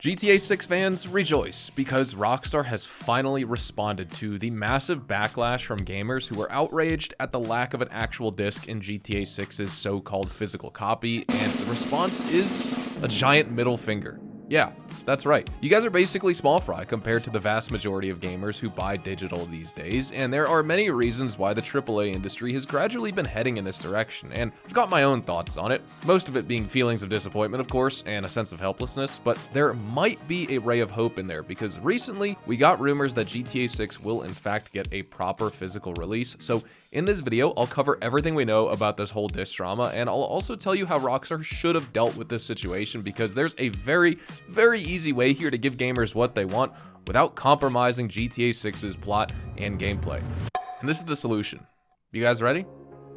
GTA 6 fans, rejoice, because Rockstar has finally responded to the massive backlash from gamers who were outraged at the lack of an actual disc in GTA 6's so-called physical copy, and the response is a giant middle finger. Yeah, that's right. You guys are basically small fry compared to the vast majority of gamers who buy digital these days, and there are many reasons why the AAA industry has gradually been heading in this direction, and I've got my own thoughts on it, most of it being feelings of disappointment, of course, and a sense of helplessness, but there might be a ray of hope in there, because recently we got rumors that GTA 6 will in fact get a proper physical release. So in this video, I'll cover everything we know about this whole disc drama, and I'll also tell you how Rockstar should have dealt with this situation, because there's a very easy way here to give gamers what they want without compromising GTA 6's plot and gameplay. And this is the solution. You guys ready?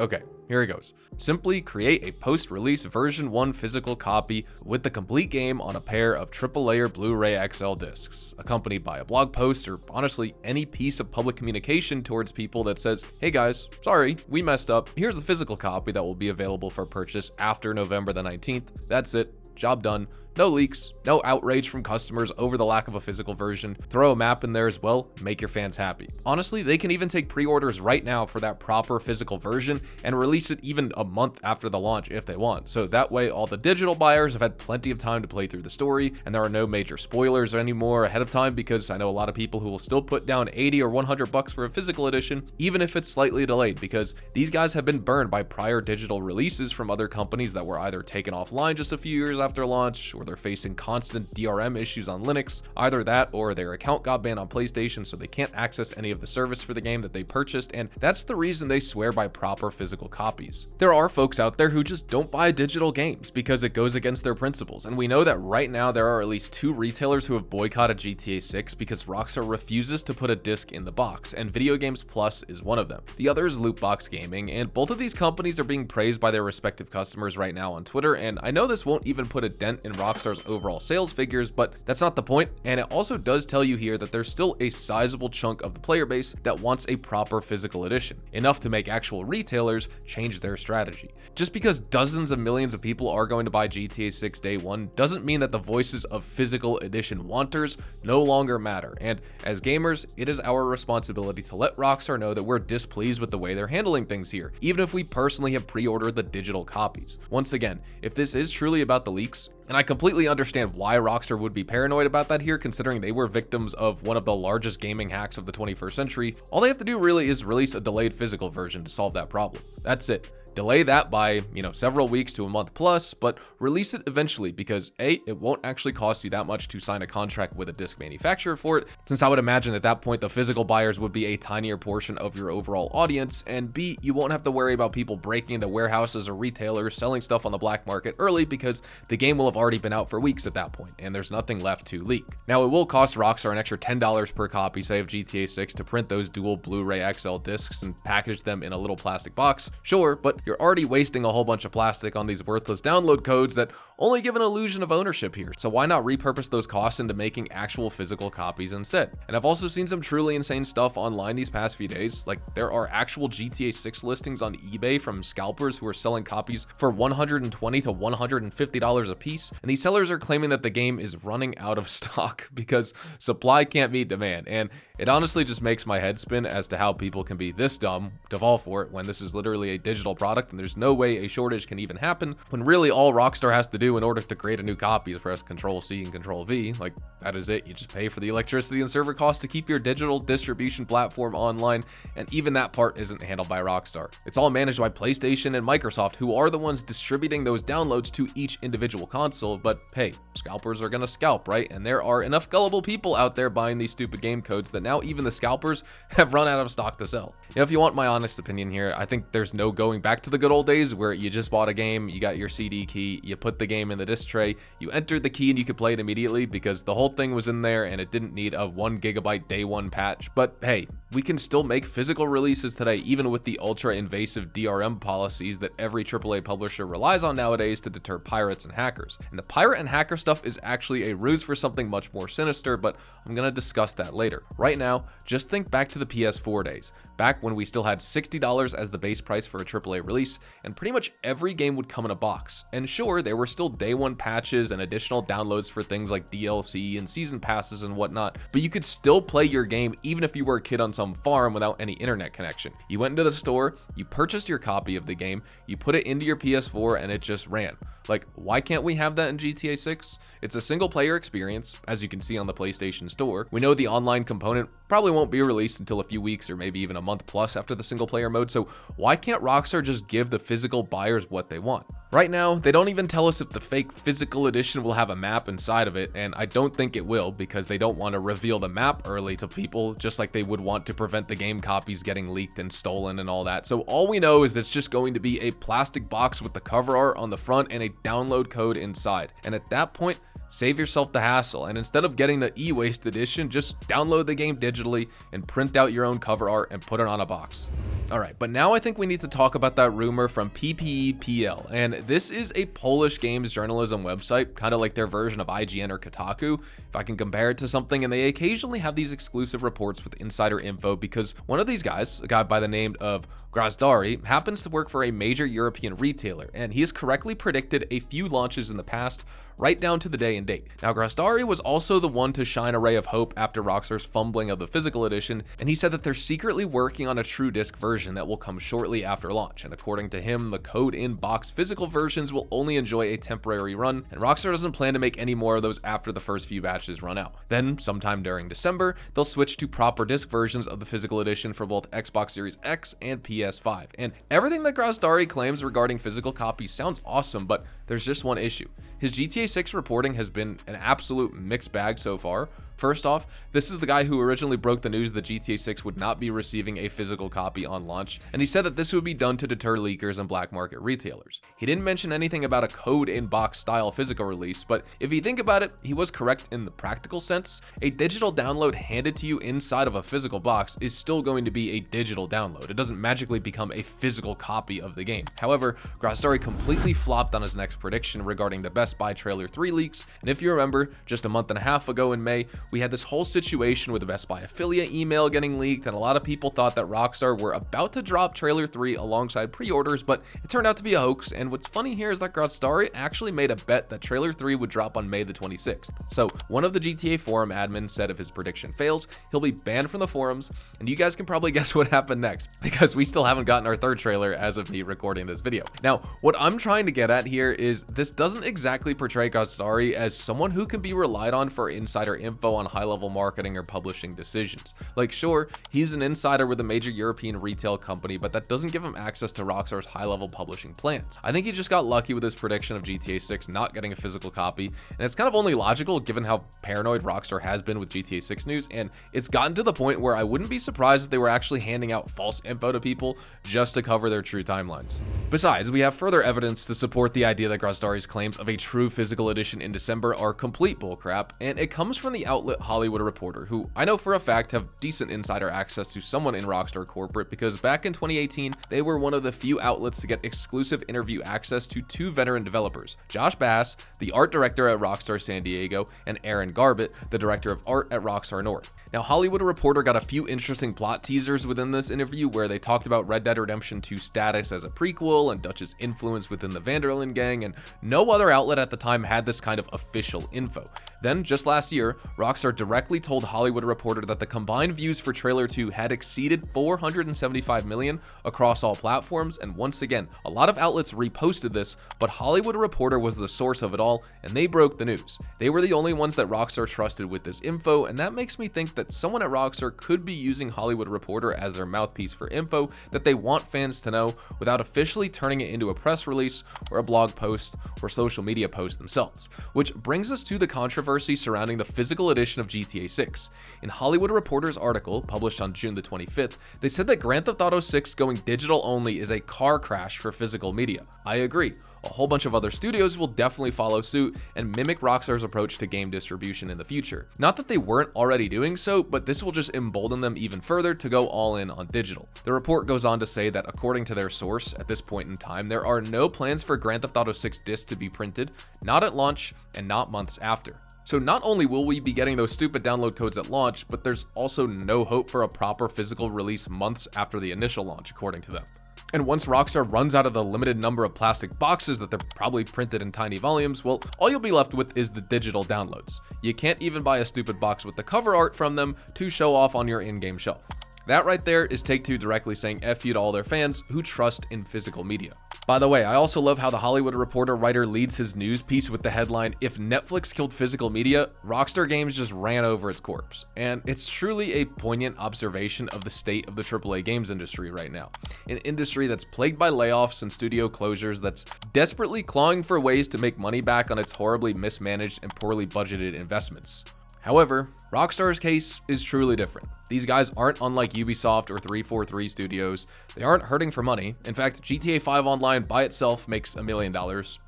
Okay, here it goes. Simply create a post-release version 1 physical copy with the complete game on a pair of AAA or Blu-ray XL discs, accompanied by a blog post or honestly any piece of public communication towards people that says, hey guys, sorry, we messed up. Here's the physical copy that will be available for purchase after November the 19th. That's it. Job done. No leaks, no outrage from customers over the lack of a physical version. Throw a map in there as well, make your fans happy. Honestly, they can even take pre-orders right now for that proper physical version and release it even a month after the launch if they want. So that way all the digital buyers have had plenty of time to play through the story, and there are no major spoilers anymore ahead of time, because I know a lot of people who will still put down 80 or 100 bucks for a physical edition, even if it's slightly delayed, because these guys have been burned by prior digital releases from other companies that were either taken offline just a few years after launch, or they're facing constant DRM issues on Linux. Either that or their account got banned on PlayStation, so they can't access any of the service for the game that they purchased, and that's the reason they swear by proper physical copies. There are folks out there who just don't buy digital games because it goes against their principles, and we know that right now there are at least 2 retailers who have boycotted GTA 6 because Rockstar refuses to put a disc in the box, and Video Games Plus is one of them. The other is Lootbox Gaming, and both of these companies are being praised by their respective customers right now on Twitter, and I know this won't even put a dent in Rockstar's overall sales figures, but that's not the point. And it also does tell you here that there's still a sizable chunk of the player base that wants a proper physical edition, enough to make actual retailers change their strategy. Just because dozens of millions of people are going to buy GTA 6 day one doesn't mean that the voices of physical edition wanters no longer matter, and as gamers, it is our responsibility to let Rockstar know that we're displeased with the way they're handling things here, even if we personally have pre-ordered the digital copies. Once again, if this is truly about the leaks, and I completely understand why Rockstar would be paranoid about that here, considering they were victims of one of the largest gaming hacks of the 21st century, all they have to do really is release a delayed physical version to solve that problem. That's it. Delay that by, several weeks to a month plus, but release it eventually, because A, it won't actually cost you that much to sign a contract with a disc manufacturer for it, since I would imagine at that point the physical buyers would be a tinier portion of your overall audience, and B, you won't have to worry about people breaking into warehouses or retailers selling stuff on the black market early, because the game will have already been out for weeks at that point, and there's nothing left to leak. Now, it will cost Rockstar an extra $10 per copy, say, of GTA 6 to print those dual Blu-ray XL discs and package them in a little plastic box, sure, but you're already wasting a whole bunch of plastic on these worthless download codes that only give an illusion of ownership here. So why not repurpose those costs into making actual physical copies instead? And I've also seen some truly insane stuff online these past few days. Like, there are actual GTA 6 listings on eBay from scalpers who are selling copies for $120 to $150 a piece. And these sellers are claiming that the game is running out of stock because supply can't meet demand. And it honestly just makes my head spin as to how people can be this dumb to fall for it when this is literally a digital product and there's no way a shortage can even happen, when really all Rockstar has to do in order to create a new copy is press Control-C and Control-V. Like, that is it. You just pay for the electricity and server costs to keep your digital distribution platform online, and even that part isn't handled by Rockstar. It's all managed by PlayStation and Microsoft, who are the ones distributing those downloads to each individual console, but hey, scalpers are gonna scalp, right? And there are enough gullible people out there buying these stupid game codes that now even the scalpers have run out of stock to sell. If you want my honest opinion here, I think there's no going back to the good old days where you just bought a game, you got your CD key, you put the game in the disc tray, you entered the key and you could play it immediately because the whole thing was in there and it didn't need a 1 GB day one patch. But hey, we can still make physical releases today, even with the ultra invasive DRM policies that every AAA publisher relies on nowadays to deter pirates and hackers. And the pirate and hacker stuff is actually a ruse for something much more sinister, but I'm gonna discuss that later. Right now, just think back to the PS4 days, back when we still had $60 as the base price for a AAA release, and pretty much every game would come in a box. And sure, there were still still day one patches and additional downloads for things like DLC and season passes and whatnot, but you could still play your game even if you were a kid on some farm without any internet connection. You went into the store, you purchased your copy of the game, you put it into your PS4, and it just ran. Like, why can't we have that in GTA 6? It's a single player experience, as you can see on the PlayStation Store. We know the online component probably won't be released until a few weeks or maybe even a month plus after the single player mode, so why can't Rockstar just give the physical buyers what they want? Right now, they don't even tell us if the fake physical edition will have a map inside of it, and I don't think it will because they don't want to reveal the map early to people, just like they would want to prevent the game copies getting leaked and stolen and all that. So all we know is it's just going to be a plastic box with the cover art on the front and a download code inside. And at that point, save yourself the hassle, and instead of getting the e-waste edition, just download the game digitally and print out your own cover art and put it on a box. Alright, but now I think we need to talk about that rumor from PPEPL, and this is a Polish games journalism website, kind of like their version of IGN or Kotaku, if I can compare it to something, and they occasionally have these exclusive reports with insider info because one of these guys, a guy by the name of Grazdari, happens to work for a major European retailer, and he has correctly predicted a few launches in the past, right down to the day and date. Now, Grazdari was also the one to shine a ray of hope after Rockstar's fumbling of the physical edition, and he said that they're secretly working on a true disc version that will come shortly after launch, and according to him, the code in-box physical versions will only enjoy a temporary run, and Rockstar doesn't plan to make any more of those after the first few batches run out. Then, sometime during December, they'll switch to proper disc versions of the physical edition for both Xbox Series X and PS5, and everything that Grazdari claims regarding physical copies sounds awesome, but there's just one issue. His GTA 6 reporting has been an absolute mixed bag so far. First off, this is the guy who originally broke the news that GTA 6 would not be receiving a physical copy on launch, and he said that this would be done to deter leakers and black market retailers. He didn't mention anything about a code in-box style physical release, but if you think about it, he was correct in the practical sense. A digital download handed to you inside of a physical box is still going to be a digital download. It doesn't magically become a physical copy of the game. However, Grazdari completely flopped on his next prediction regarding the Best Buy Trailer 3 leaks, and if you remember, just a month and a half ago in May, we had this whole situation with the Best Buy affiliate email getting leaked, and a lot of people thought that Rockstar were about to drop Trailer 3 alongside pre-orders, but it turned out to be a hoax. And what's funny here is that Grazdari actually made a bet that Trailer 3 would drop on May the 26th. So one of the GTA forum admins said if his prediction fails, he'll be banned from the forums, and you guys can probably guess what happened next, because we still haven't gotten our third trailer as of me recording this video. Now, what I'm trying to get at here is this doesn't exactly portray Grazdari as someone who can be relied on for insider info on high-level marketing or publishing decisions. Like, sure, he's an insider with a major European retail company, but that doesn't give him access to Rockstar's high-level publishing plans. I think he just got lucky with his prediction of GTA 6 not getting a physical copy, and it's kind of only logical given how paranoid Rockstar has been with GTA 6 news, and it's gotten to the point where I wouldn't be surprised if they were actually handing out false info to people just to cover their true timelines. Besides, we have further evidence to support the idea that Grazdari's claims of a true physical edition in December are complete bullcrap, and it comes from the outlet Hollywood Reporter, who I know for a fact have decent insider access to someone in Rockstar corporate, because back in 2018, they were one of the few outlets to get exclusive interview access to two veteran developers, Josh Bass, the art director at Rockstar San Diego, and Aaron Garbett, the director of art at Rockstar North. Now, Hollywood Reporter got a few interesting plot teasers within this interview where they talked about Red Dead Redemption 2's status as a prequel and Dutch's influence within the Vanderlyn gang, and no other outlet at the time had this kind of official info. Then, just last year, Rockstar directly told Hollywood Reporter that the combined views for Trailer 2 had exceeded 475 million across all platforms, and once again, a lot of outlets reposted this, but Hollywood Reporter was the source of it all, and they broke the news. They were the only ones that Rockstar trusted with this info, and that makes me think that someone at Rockstar could be using Hollywood Reporter as their mouthpiece for info that they want fans to know without officially turning it into a press release or a blog post or social media post themselves. Which brings us to the controversy surrounding the physical edition of GTA 6. In Hollywood Reporter's article, published on June the 25th, they said that Grand Theft Auto 6 going digital only is a car crash for physical media. I agree. A whole bunch of other studios will definitely follow suit and mimic Rockstar's approach to game distribution in the future. Not that they weren't already doing so, but this will just embolden them even further to go all in on digital. The report goes on to say that according to their source, at this point in time, there are no plans for Grand Theft Auto 6 discs to be printed, not at launch and not months after. So not only will we be getting those stupid download codes at launch, but there's also no hope for a proper physical release months after the initial launch, according to them. And once Rockstar runs out of the limited number of plastic boxes that they're probably printed in tiny volumes, well, all you'll be left with is the digital downloads. You can't even buy a stupid box with the cover art from them to show off on your in-game shelf. That right there is Take-Two directly saying F you to all their fans who trust in physical media. By the way, I also love how the Hollywood Reporter writer leads his news piece with the headline, "If Netflix killed physical media, Rockstar Games just ran over its corpse." And it's truly a poignant observation of the state of the AAA games industry right now. An industry that's plagued by layoffs and studio closures, that's desperately clawing for ways to make money back on its horribly mismanaged and poorly budgeted investments. However, Rockstar's case is truly different. These guys aren't unlike Ubisoft or 343 Studios. They aren't hurting for money. In fact, GTA 5 Online by itself makes $1 million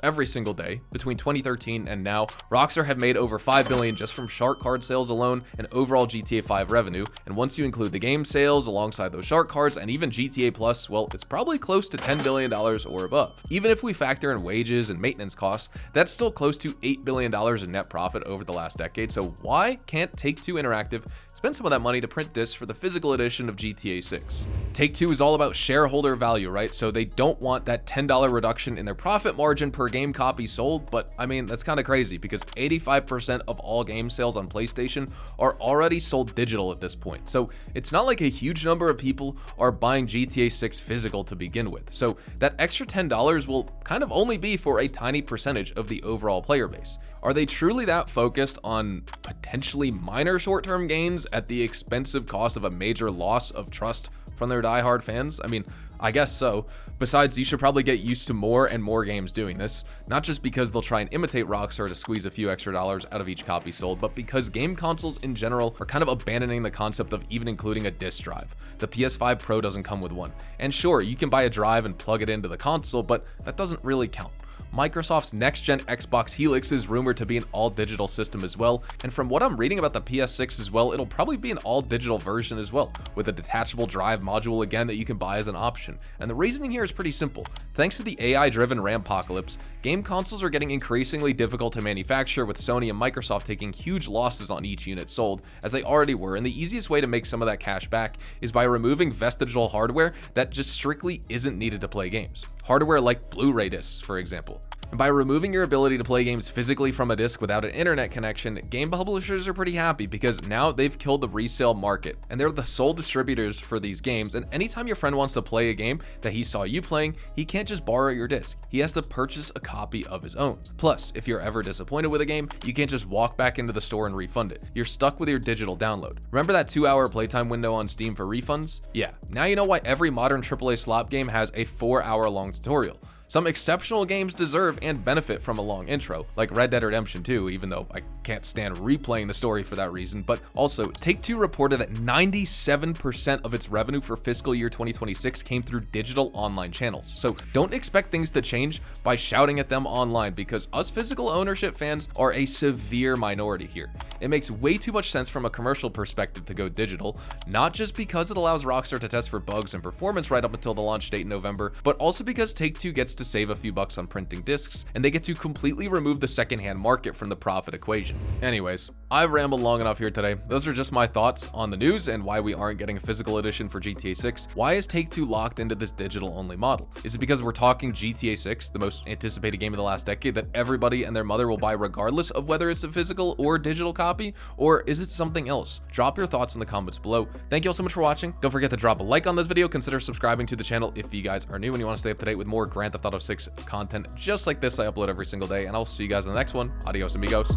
every single day. Between 2013 and now, Rockstar have made over $5 billion just from shark card sales alone and overall GTA 5 revenue. And once you include the game sales alongside those shark cards and even GTA Plus, well, it's probably close to $10 billion or above. Even if we factor in wages and maintenance costs, that's still close to $8 billion in net profit over the last decade. So why can't Take-Two Interactive spend some of that money to print discs for the physical edition of GTA 6. Take-Two is all about shareholder value, right? So they don't want that $10 reduction in their profit margin per game copy sold, but I mean, that's kind of crazy because 85% of all game sales on PlayStation are already sold digital at this point. So it's not like a huge number of people are buying GTA 6 physical to begin with. So that extra $10 will kind of only be for a tiny percentage of the overall player base. Are they truly that focused on potentially minor short-term gains at the expensive cost of a major loss of trust from their diehard fans? I mean, I guess so. Besides, you should probably get used to more and more games doing this, not just because they'll try and imitate Rockstar to squeeze a few extra dollars out of each copy sold, but because game consoles in general are kind of abandoning the concept of even including a disc drive. The PS5 Pro doesn't come with one. And sure, you can buy a drive and plug it into the console, but that doesn't really count. Microsoft's next-gen Xbox Helix is rumored to be an all-digital system as well, and from what I'm reading about the PS6 as well, it'll probably be an all-digital version as well, with a detachable drive module again that you can buy as an option. And the reasoning here is pretty simple. Thanks to the AI-driven RAM-pocalypse, game consoles are getting increasingly difficult to manufacture, with Sony and Microsoft taking huge losses on each unit sold, as they already were, and the easiest way to make some of that cash back is by removing vestigial hardware that just strictly isn't needed to play games. Hardware like Blu-ray discs, for example. And by removing your ability to play games physically from a disc without an internet connection, game publishers are pretty happy because now they've killed the resale market, and they're the sole distributors for these games. And anytime your friend wants to play a game that he saw you playing, he can't just borrow your disc. He has to purchase a copy of his own. Plus, if you're ever disappointed with a game, you can't just walk back into the store and refund it. You're stuck with your digital download. Remember that 2-hour playtime window on Steam for refunds? Yeah, now you know why every modern AAA slot game has a 4-hour long tutorial. Some exceptional games deserve and benefit from a long intro, like Red Dead Redemption 2, even though I can't stand replaying the story for that reason. But also, Take-Two reported that 97% of its revenue for fiscal year 2026 came through digital online channels. So don't expect things to change by shouting at them online, because us physical ownership fans are a severe minority here. It makes way too much sense from a commercial perspective to go digital, not just because it allows Rockstar to test for bugs and performance right up until the launch date in November, but also because Take-Two gets to save a few bucks on printing discs, and they get to completely remove the secondhand market from the profit equation. Anyways, I've rambled long enough here today. Those are just my thoughts on the news and why we aren't getting a physical edition for GTA 6. Why is Take-Two locked into this digital-only model? Is it because we're talking GTA 6, the most anticipated game of the last decade that everybody and their mother will buy regardless of whether it's a physical or digital copy? Or is it something else? Drop your thoughts in the comments below. Thank you all so much for watching. Don't forget to drop a like on this video. Consider subscribing to the channel if you guys are new and you want to stay up to date with more Grand Theft Auto 6 content just like this I upload every single day. And I'll see you guys in the next one. Adios amigos.